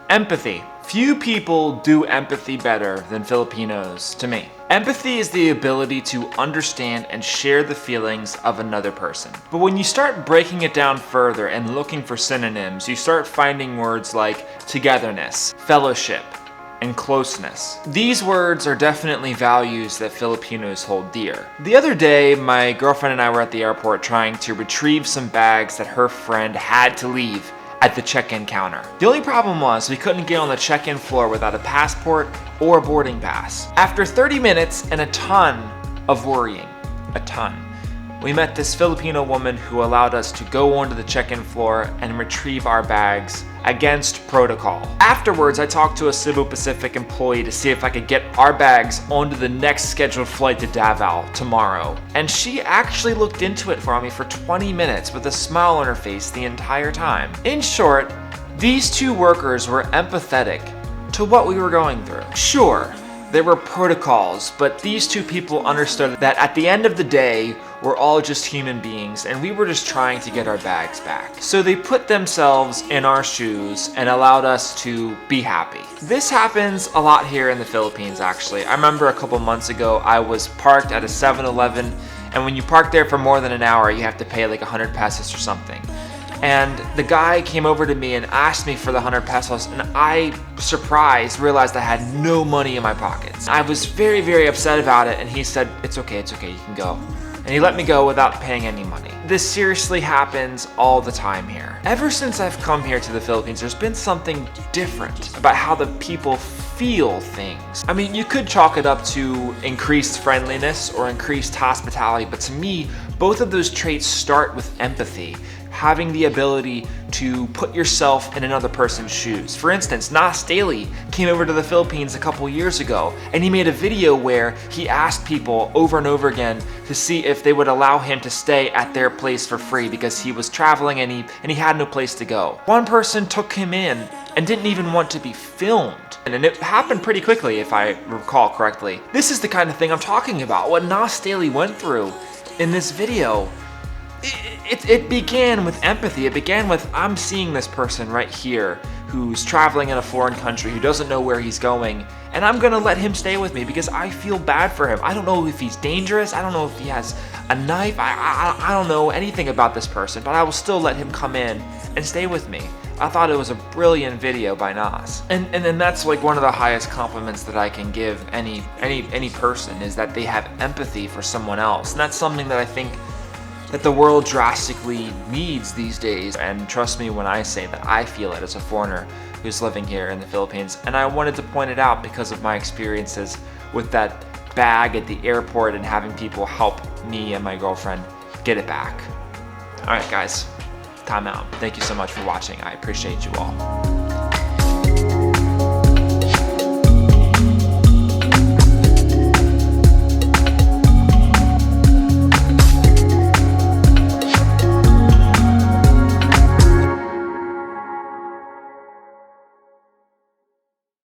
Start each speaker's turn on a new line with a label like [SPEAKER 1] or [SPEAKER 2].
[SPEAKER 1] Empathy. Few people do empathy better than Filipinos, to me. Empathy is the ability to understand and share the feelings of another person. But when you start breaking it down further and looking for synonyms, you start finding words like togetherness, fellowship, and closeness. These words are definitely values that Filipinos hold dear. The other day, my girlfriend and I were at the airport trying to retrieve some bags that her friend had to leave at the check-in counter. The only problem was we couldn't get on the check-in floor without a passport or a boarding pass. After 30 minutes and a ton of worrying, we met this Filipino woman who allowed us to go onto the check-in floor and retrieve our bags against protocol. Afterwards, I talked to a Cebu Pacific employee to see if I could get our bags onto the next scheduled flight to Davao tomorrow. And she actually looked into it for me for 20 minutes with a smile on her face the entire time. In short, these two workers were empathetic to what we were going through. Sure, there were protocols, but these two people understood that at the end of the day, we're all just human beings and we were just trying to get our bags back. So they put themselves in our shoes and allowed us to be happy. This happens a lot here in the Philippines, actually. I remember a couple months ago, I was parked at a 7-Eleven, and when you park there for more than an hour, you have to pay like 100 pesos or something. And the guy came over to me and asked me for the 100 pesos, and I, surprised, realized I had no money in my pockets. I was very, very upset about it, and he said, it's okay, you can go. And he let me go without paying any money. This seriously happens all the time here. Ever since I've come here to the Philippines, there's been something different about how the people feel things. I mean, you could chalk it up to increased friendliness or increased hospitality, but to me, both of those traits start with empathy. Having the ability to put yourself in another person's shoes. For instance, Nas Daily came over to the Philippines a couple years ago, and he made a video where he asked people over and over again to see if they would allow him to stay at their place for free because he was traveling and he had no place to go. One person took him in and didn't even want to be filmed. And it happened pretty quickly, if I recall correctly. This is the kind of thing I'm talking about. What Nas Daily went through in this video, it began with empathy. It began with, I'm seeing this person right here who's traveling in a foreign country, who doesn't know where he's going, and I'm gonna let him stay with me because I feel bad for him. I don't know if he's dangerous. I don't know if he has a knife. I don't know anything about this person, but I will still let him come in and stay with me. I thought it was a brilliant video by Nas. And then that's like one of the highest compliments that I can give any person, is that they have empathy for someone else. And that's something that I think that the world drastically needs these days. And trust me when I say that I feel it as a foreigner who's living here in the Philippines. And I wanted to point it out because of my experiences with that bag at the airport and having people help me and my girlfriend get it back. All right, guys, time out. Thank you so much for watching. I appreciate you all.